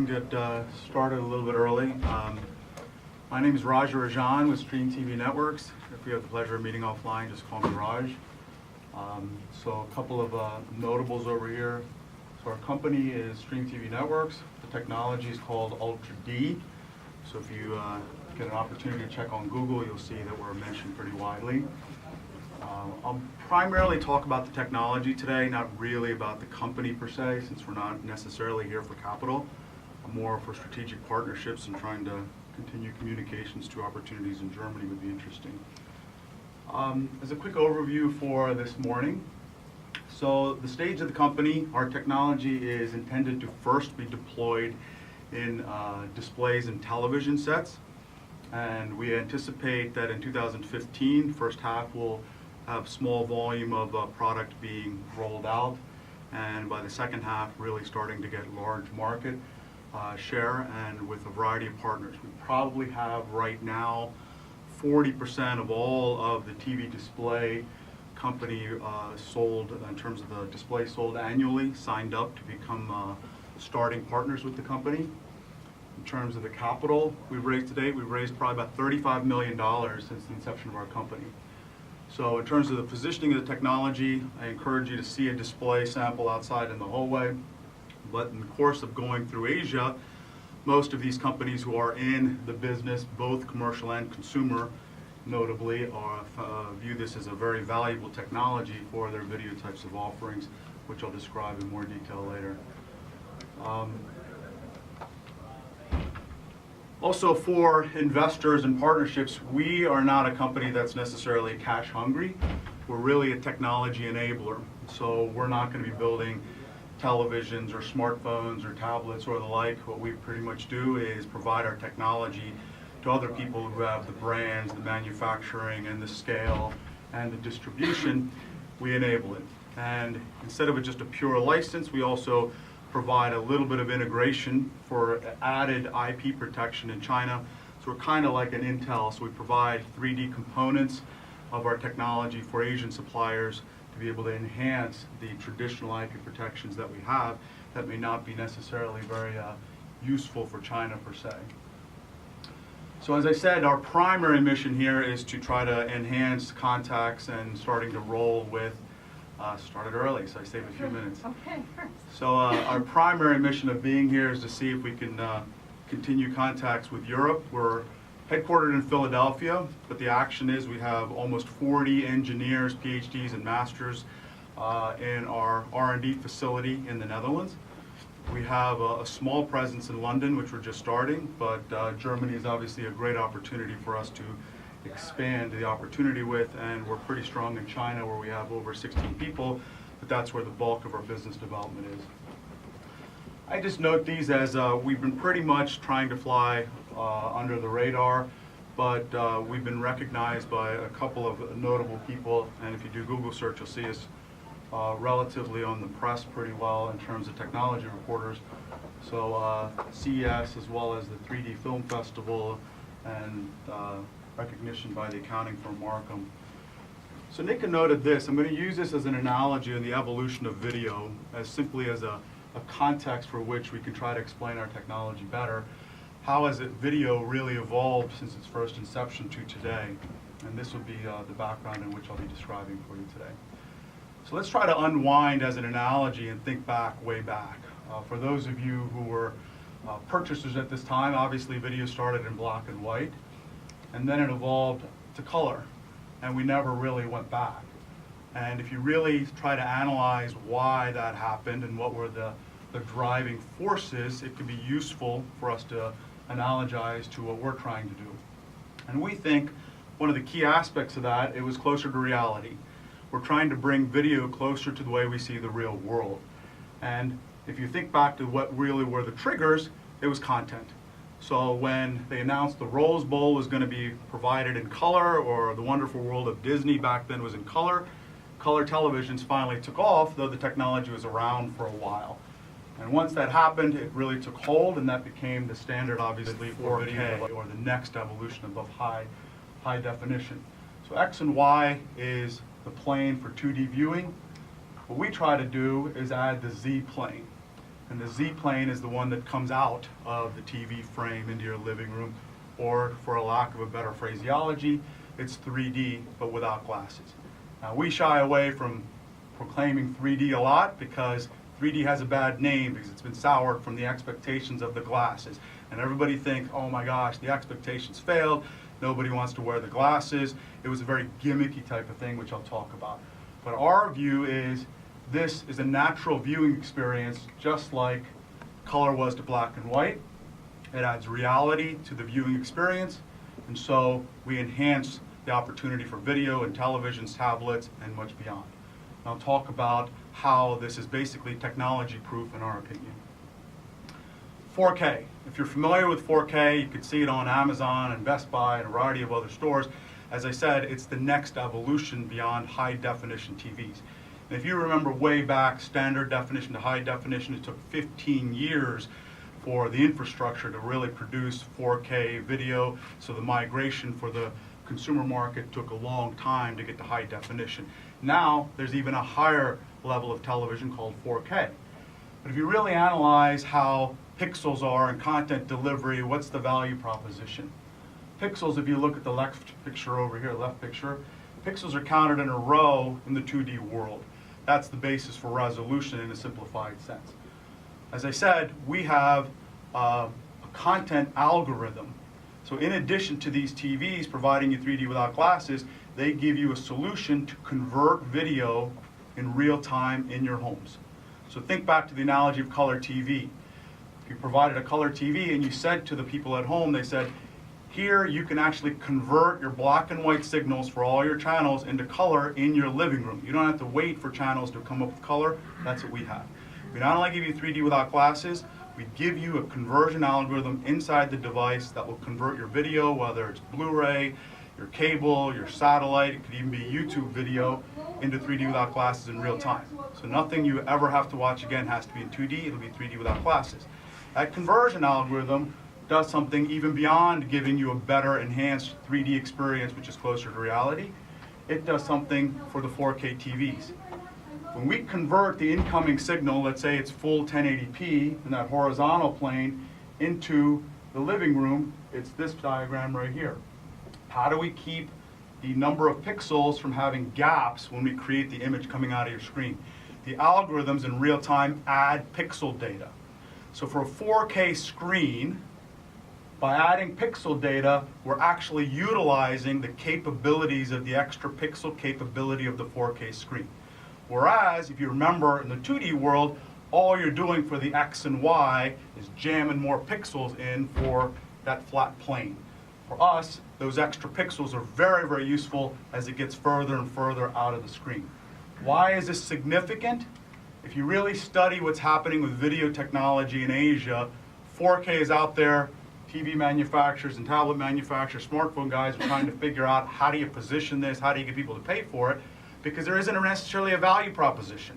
Get started a little bit early. My name is Rajan with StreamTV Networks. If you have the pleasure of meeting offline, just call me Raj. So a couple of notables over here. So our company is StreamTV Networks. The technology is called Ultra D. So if you get an opportunity to check on Google, you'll see that we're mentioned pretty widely. I'll primarily talk about the technology today, not really about the company per se, since we're not necessarily here for capital. More for strategic partnerships and trying to continue communications to opportunities in Germany would be interesting. As a quick overview for this morning, so the stage of the company, our technology is intended to first be deployed in displays and television sets, and we anticipate that in 2015, first half, we'll have small volume of product being rolled out, and by the second half, really starting to get large market share, and with a variety of partners. We probably have right now 40% of all of the TV display company sold, in terms of the display sold annually, signed up to become starting partners with the company. In terms of the capital we've raised to date, we've raised probably about $35 million since the inception of our company. So in terms of the positioning of the technology, I encourage you to see a display sample outside in the hallway. But in the course of going through Asia, most of these companies who are in the business, both commercial and consumer, notably, view this as a very valuable technology for their video types of offerings, which I'll describe in more detail later. Also, for investors and partnerships, we are not a company that's necessarily cash hungry. We're really a technology enabler. So we're not going to be building televisions or smartphones or tablets or the like. What we pretty much do is provide our technology to other people who have the brands, the manufacturing, and the scale, and the distribution. We enable it. And instead of just a pure license, we also provide a little bit of integration for added IP protection in China. So we're kind of like an Intel. So we provide 3D components of our technology for Asian suppliers to be able to enhance the traditional IP protections that we have that may not be necessarily very useful for China per se. So as I said, our primary mission here is to try to enhance contacts and starting to roll with, started early, so I saved a few minutes. Okay, first. So our primary mission of being here is to see if we can continue contacts with Europe. We're headquartered in Philadelphia, but the action is we have almost 40 engineers, PhDs, and masters in our R&D facility in the Netherlands. We have a small presence in London, which we're just starting, but Germany is obviously a great opportunity for us to expand the opportunity with, and we're pretty strong in China, where we have over 16 people, but that's where the bulk of our business development is. I just note these as we've been pretty much trying to fly under the radar, but we've been recognized by a couple of notable people, and if you do Google search, you'll see us relatively on the press pretty well in terms of technology reporters. So CES, as well as the 3D Film Festival, and recognition by the accounting firm Markham. So Nick noted this. I'm going to use this as an analogy in the evolution of video, as simply as a context for which we can try to explain our technology better. How has video really evolved since its first inception to today? And this will be the background in which I'll be describing for you today. So let's try to unwind as an analogy and think back, way back. For those of you who were purchasers at this time, obviously video started in black and white, and then it evolved to color, and we never really went back. And if you really try to analyze why that happened and what were the driving forces, it can be useful for us to analogize to what we're trying to do. And we think one of the key aspects of that, it was closer to reality. We're trying to bring video closer to the way we see the real world. And if you think back to what really were the triggers, it was content. So when they announced the Rose Bowl was going to be provided in color, or the Wonderful World of Disney back then was in color, color televisions finally took off, though the technology was around for a while. And once that happened, it really took hold, and that became the standard, obviously, for video, or the next evolution above high definition. So X and Y is the plane for 2D viewing. What we try to do is add the Z plane. And the Z-plane is the one that comes out of the TV frame into your living room, or for a lack of a better phraseology, it's 3D but without glasses. Now we shy away from proclaiming 3D a lot because 3D has a bad name because it's been soured from the expectations of the glasses. And everybody thinks, oh my gosh, the expectations failed, nobody wants to wear the glasses. It was a very gimmicky type of thing, which I'll talk about. But our view is this is a natural viewing experience, just like color was to black and white. It adds reality to the viewing experience, and so we enhance the opportunity for video and televisions, tablets, and much beyond. And I'll talk about how this is basically technology proof in our opinion. 4K. If you're familiar with 4K, you can see it on Amazon and Best Buy and a variety of other stores. As I said, it's the next evolution beyond high definition TVs. And if you remember way back, standard definition to high definition, it took 15 years for the infrastructure to really produce 4K video. So the migration for the consumer market took a long time to get to high definition. Now there's even a higher level of television called 4K. But if you really analyze how pixels are in content delivery, what's the value proposition? Pixels, if you look at the left picture over here, left picture, pixels are counted in a row in the 2D world. That's the basis for resolution in a simplified sense. As I said, we have a content algorithm. So in addition to these TVs providing you 3D without glasses, they give you a solution to convert video in real time in your homes. So think back to the analogy of color TV. If you provided a color TV and you said to the people at home, they said, here you can actually convert your black and white signals for all your channels into color in your living room. You don't have to wait for channels to come up with color. That's what we have. We not only give you 3D without glasses, we give you a conversion algorithm inside the device that will convert your video, whether it's Blu-ray, your cable, your satellite, it could even be YouTube video, into 3D without glasses in real time. So nothing you ever have to watch again has to be in 2D, it'll be 3D without glasses. That conversion algorithm does something even beyond giving you a better enhanced 3D experience, which is closer to reality. It does something for the 4K TVs. When we convert the incoming signal, let's say it's full 1080p in that horizontal plane, into the living room, it's this diagram right here. How do we keep the number of pixels from having gaps when we create the image coming out of your screen? The algorithms in real time add pixel data. So for a 4K screen, by adding pixel data, we're actually utilizing the capabilities of the extra pixel capability of the 4K screen. Whereas, if you remember, in the 2D world, all you're doing for the X and Y is jamming more pixels in for that flat plane. For us, those extra pixels are very, very useful as it gets further and further out of the screen. Why is this significant? If you really study what's happening with video technology in Asia, 4K is out there. TV manufacturers and tablet manufacturers, smartphone guys are trying to figure out how do you position this, how do you get people to pay for it, because there isn't necessarily a value proposition.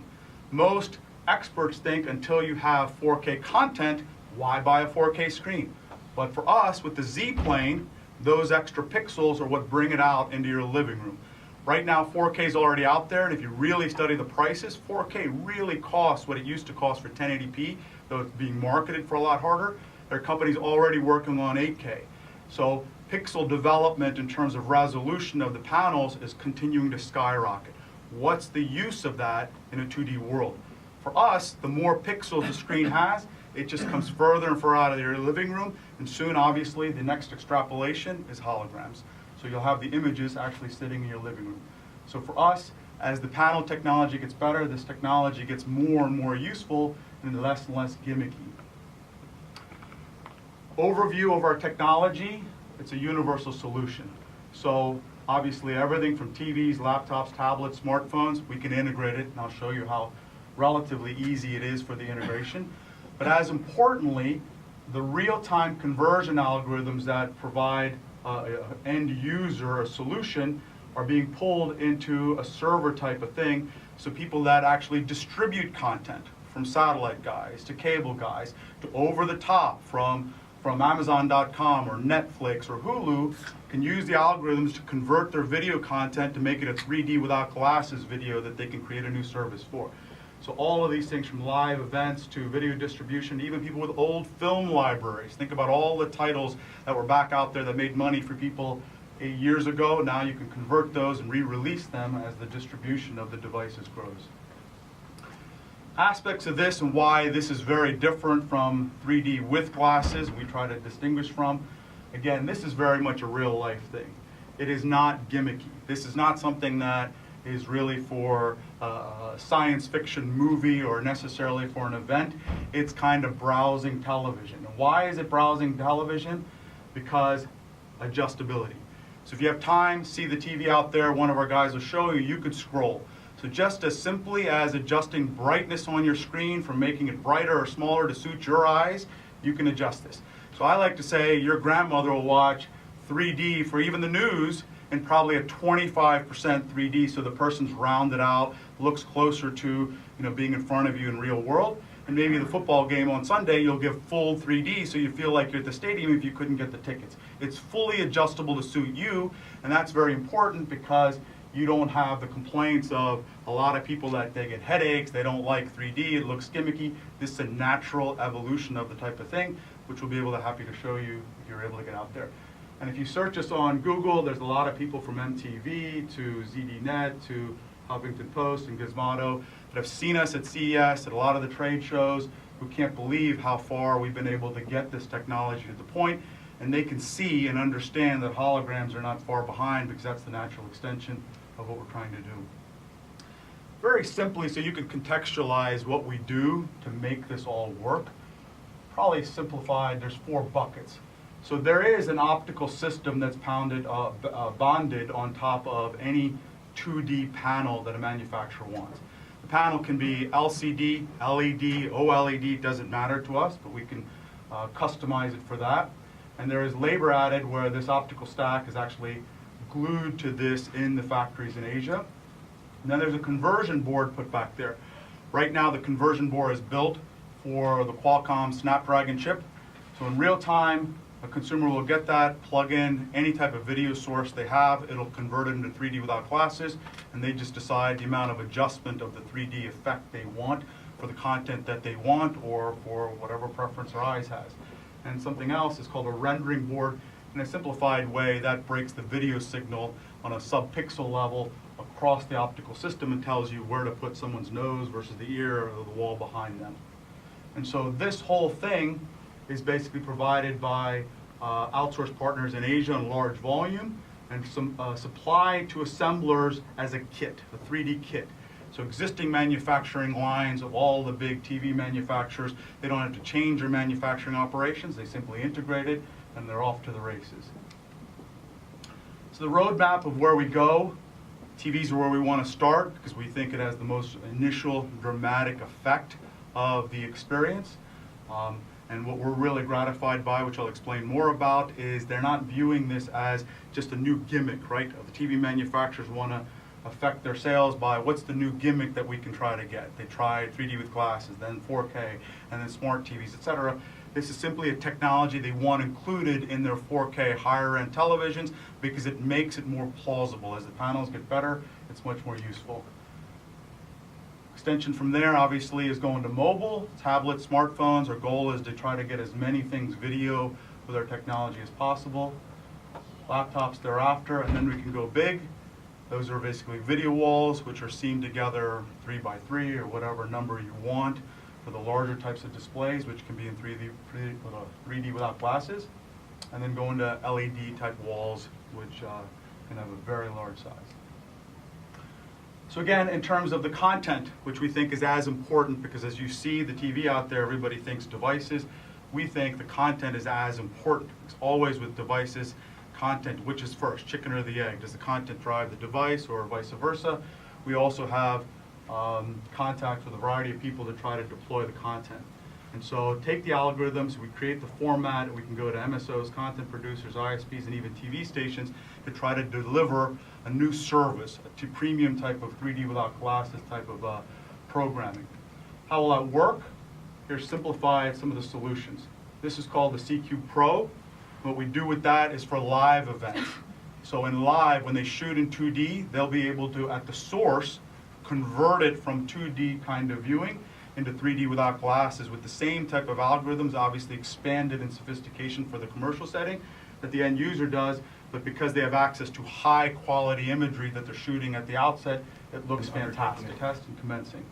Most experts think until you have 4K content, why buy a 4K screen? But for us, with the Z-plane, those extra pixels are what bring it out into your living room. Right now, 4K is already out there, and if you really study the prices, 4K really costs what it used to cost for 1080p, though it's being marketed for a lot harder. There are companies already working on 8K. So pixel development in terms of resolution of the panels is continuing to skyrocket. What's the use of that in a 2D world? For us, the more pixels the screen has, it just comes further and further out of your living room, and soon, obviously, the next extrapolation is holograms. So you'll have the images actually sitting in your living room. So for us, as the panel technology gets better, this technology gets more and more useful and less gimmicky. Overview of our technology, it's a universal solution. So obviously everything from TVs, laptops, tablets, smartphones, we can integrate it, and I'll show you how relatively easy it is for the integration. But as importantly, the real-time conversion algorithms that provide end user a solution are being pulled into a server type of thing, so people that actually distribute content, from satellite guys to cable guys to over the top from Amazon.com or Netflix or Hulu, can use the algorithms to convert their video content to make it a 3D without glasses video that they can create a new service for. So all of these things, from live events to video distribution, even people with old film libraries. Think about all the titles that were back out there that made money for people 8 years ago. Now you can convert those and re-release them as the distribution of the devices grows. Aspects of this and why this is very different from 3D with glasses, we try to distinguish from. Again, this is very much a real life thing. It is not gimmicky. This is not something that is really for a science fiction movie or necessarily for an event. It's kind of browsing television. And why is it browsing television? Because adjustability. So if you have time, see the TV out there, one of our guys will show you, you could scroll. So just as simply as adjusting brightness on your screen from making it brighter or smaller to suit your eyes, you can adjust this. So I like to say your grandmother will watch 3D for even the news and probably a 25% 3D, so the person's rounded out, looks closer to being in front of you in real world. And maybe the football game on Sunday, you'll give full 3D so you feel like you're at the stadium if you couldn't get the tickets. It's fully adjustable to suit you, and that's very important because you don't have the complaints of a lot of people that they get headaches, they don't like 3D, it looks gimmicky. This is a natural evolution of the type of thing, which we'll be happy to show you if you're able to get out there. And if you search us on Google, there's a lot of people from MTV to ZDNet to Huffington Post and Gizmodo that have seen us at CES, at a lot of the trade shows, who can't believe how far we've been able to get this technology to the point, and they can see and understand that holograms are not far behind because that's the natural extension of what we're trying to do. Very simply, so you can contextualize what we do to make this all work, probably simplified, there's 4 buckets. So there is an optical system that's bonded on top of any 2D panel that a manufacturer wants. The panel can be LCD, LED, OLED, doesn't matter to us, but we can customize it for that. And there is labor added where this optical stack is actually glued to this in the factories in Asia. And then there's a conversion board put back there. Right now the conversion board is built for the Qualcomm Snapdragon chip. So in real time, a consumer will get that, plug in any type of video source they have, it'll convert it into 3D without glasses, and they just decide the amount of adjustment of the 3D effect they want for the content that they want or for whatever preference their eyes has. And something else is called a rendering board. In a simplified way, that breaks the video signal on a sub-pixel level across the optical system and tells you where to put someone's nose versus the ear or the wall behind them. And so this whole thing is basically provided by outsourced partners in Asia in large volume and some supply to assemblers as a kit, a 3D kit. So existing manufacturing lines of all the big TV manufacturers, they don't have to change their manufacturing operations, they simply integrate it and they're off to the races. So the roadmap of where we go, TVs are where we want to start because we think it has the most initial dramatic effect of the experience. And what we're really gratified by, which I'll explain more about, is they're not viewing this as just a new gimmick, right? The TV manufacturers want to affect their sales by what's the new gimmick that we can try to get. They tried 3D with glasses, then 4K, and then smart TVs, etc. This is simply a technology they want included in their 4K higher-end televisions because it makes it more plausible. As the panels get better, it's much more useful. Extension from there, obviously, is going to mobile, tablets, smartphones. Our goal is to try to get as many things video with our technology as possible. Laptops thereafter, and then we can go big. Those are basically video walls, which are seamed together 3x3 or whatever number you want for the larger types of displays, which can be in 3D without glasses. And then go into LED type walls, which can have a very large size. So again, in terms of the content, which we think is as important, because as you see the TV out there, everybody thinks devices. We think the content is as important. It's always with devices, content, which is first, chicken or the egg? Does the content drive the device or vice versa? We also have contact with a variety of people to try to deploy the content. And so take the algorithms, we create the format, and we can go to MSOs, content producers, ISPs, and even TV stations to try to deliver a new service, a premium type of 3D without glasses type of programming. How will that work? Here's simplified some of the solutions. This is called the CQ Pro. What we do with that is for live events. So in live, when they shoot in 2D, they'll be able to, at the source, convert it from 2D kind of viewing into 3D without glasses with the same type of algorithms, obviously expanded in sophistication for the commercial setting that the end user does, but because they have access to high quality imagery that they're shooting at the outset, it looks fantastic. Test and commencing.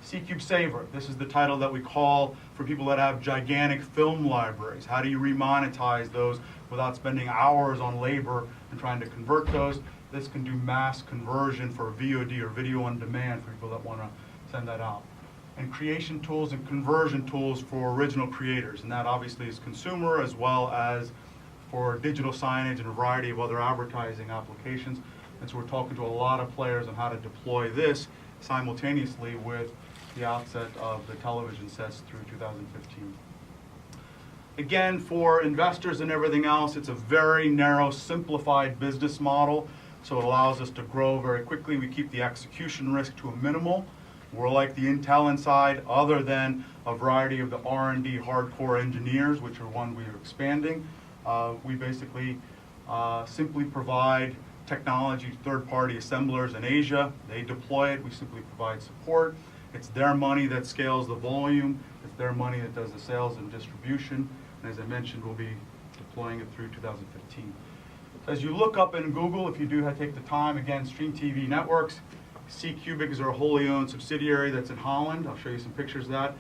C-Cube Saver, this is the title that we call for people that have gigantic film libraries. How do you remonetize those without spending hours on labor and trying to convert those? This can do mass conversion for VOD or video on demand for people that want to send that out. And creation tools and conversion tools for original creators, and that obviously is consumer as well as for digital signage and a variety of other advertising applications. And so we're talking to a lot of players on how to deploy this simultaneously with the outset of the television sets through 2015. Again, for investors and everything else, it's a very narrow, simplified business model, so it allows us to grow very quickly. We keep the execution risk to a minimal. We're like the Intel inside, other than a variety of the R&D hardcore engineers, which are one we are expanding. We basically simply provide technology to third-party assemblers in Asia. They deploy it. We simply provide support. It's their money that scales the volume. It's their money that does the sales and distribution. And as I mentioned, we'll be deploying it through 2015. As you look up in Google, if you do take the time, again, StreamTV Networks, C-Cubic is our wholly owned subsidiary that's in Holland. I'll show you some pictures of that.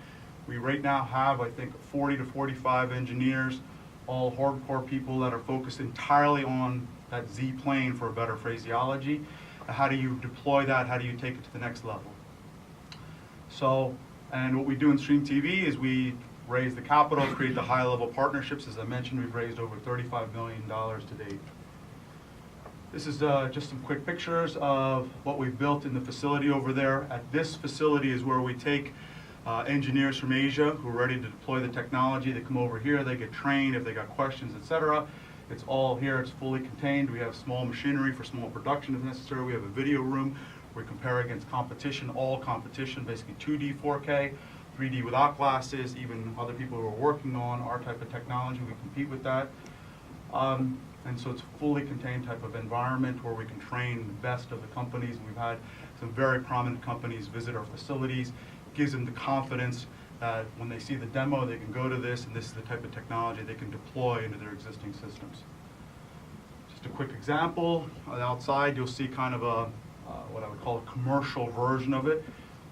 We right now have, I think, 40 to 45 engineers, all hardcore people that are focused entirely on that Z plane, for a better phraseology. How do you deploy that? How do you take it to the next level? So, and what we do in StreamTV is we raise the capital, create the high-level partnerships. As I mentioned, we've raised over $35 million to date. This is just some quick pictures of what we've built in the facility over there. At this facility is where we take engineers from Asia who are ready to deploy the technology. They come over here, they get trained if they got questions, etc. It's all here, it's fully contained. We have small machinery for small production if necessary. We have a video room where we compare against competition, all competition, basically 2D, 4K, 3D without glasses, even other people who are working on our type of technology, we compete with that. And so it's a fully contained type of environment where we can train the best of the companies. We've had some very prominent companies visit our facilities. It gives them the confidence that when they see the demo, they can go to this, and this is the type of technology they can deploy into their existing systems. Just a quick example. On the outside, you'll see kind of a, what I would call a commercial version of it.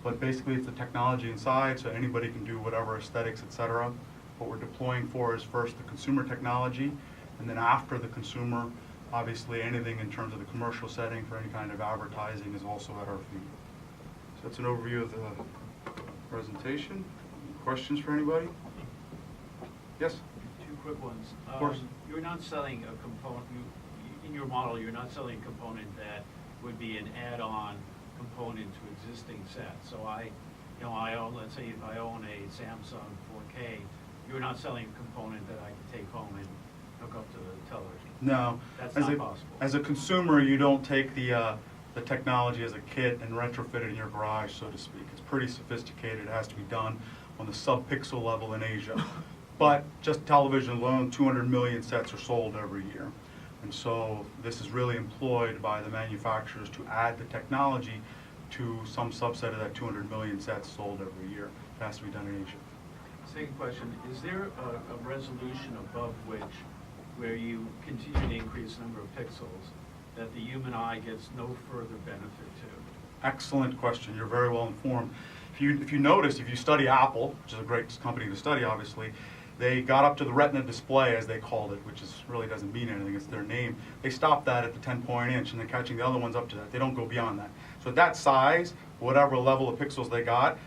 But basically, it's the technology inside, so anybody can do whatever aesthetics, etc. What we're deploying for is first the consumer technology, and then after the consumer, obviously anything in terms of the commercial setting for any kind of advertising is also at our feet. So that's an overview of the presentation. Questions for anybody? Yes? Two quick ones. Of course. You're not selling a component, in your model, you're not selling a component that would be an add-on component to existing sets. So I own, let's say if I own a Samsung 4K, you're not selling a component that I can take home and hook up to the television. No. That's not possible. As a consumer, you don't take the technology as a kit and retrofit it in your garage, so to speak. It's pretty sophisticated. It has to be done on the sub-pixel level in Asia. But just television alone, 200 million sets are sold every year. And so this is really employed by the manufacturers to add the technology to some subset of that 200 million sets sold every year. It has to be done in Asia. Second question, is there a resolution above which, where you continue to increase the number of pixels, that the human eye gets no further benefit to? Excellent question. You're very well informed. If you notice, if you study Apple, which is a great company to study, obviously, they got up to the Retina display, as they called it, which really doesn't mean anything. It's their name. They stopped that at the 10-point inch, and they're catching the other ones up to that. They don't go beyond that. So at that size, whatever level of pixels they got,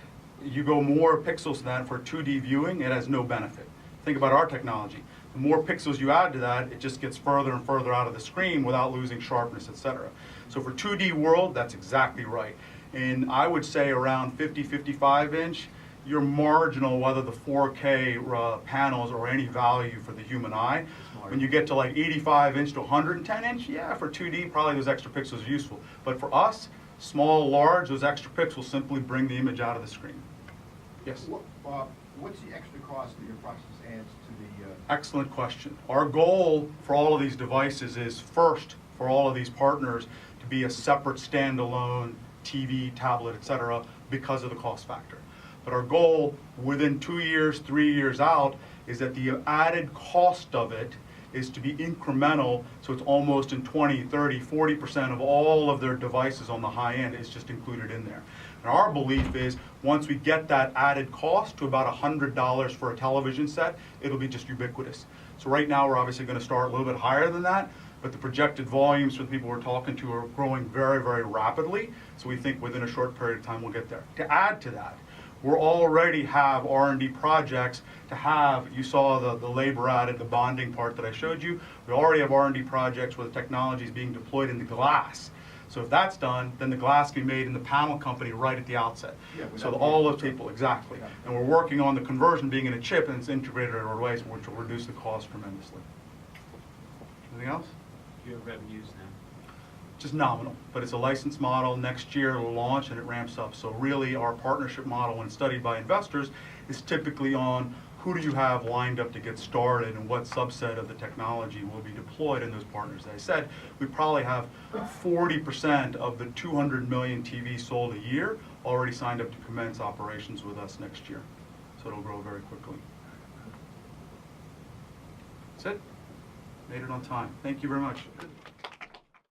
you go more pixels than that for 2D viewing, it has no benefit. Think about our technology. The more pixels you add to that, it just gets further and further out of the screen without losing sharpness, etc. So for 2D world, that's exactly right. And I would say around 50, 55 inch, you're marginal whether the 4K panels are any value for the human eye. When you get to like 85 inch to 110 inch, yeah, for 2D, probably those extra pixels are useful. But for us, small, large, those extra pixels simply bring the image out of the screen. Yes? What's the extra cost that your process adds to the... Excellent question. Our goal for all of these devices is first, for all of these partners, to be a separate standalone TV, tablet, et cetera, because of the cost factor. But our goal within 2 years, 3 years out, is that the added cost of it is to be incremental, so it's almost in 20, 30, 40% of all of their devices on the high end is just included in there. And our belief is once we get that added cost to about $100 for a television set, it'll be just ubiquitous. So right now we're obviously going to start a little bit higher than that, but the projected volumes for the people we're talking to are growing very, very rapidly. So we think within a short period of time we'll get there. To add to that, we already have R&D projects to have, you saw the labor added, the bonding part that I showed you. We already have R&D projects where the technology is being deployed into glass. So if that's done, then the glass can be made in the panel company right at the outset. Yeah, So all those people, exactly. And we're working on the conversion being in a chip and it's integrated in our ways, which will reduce the cost tremendously. Anything else? Do you have revenues now? Just nominal, but it's a license model. Next year it'll launch and it ramps up. So really our partnership model, when studied by investors, is typically on who do you have lined up to get started and what subset of the technology will be deployed in those partners. As I said, we probably have 40% of the 200 million TVs sold a year already signed up to commence operations with us next year. So it'll grow very quickly. That's it. Made it on time. Thank you very much.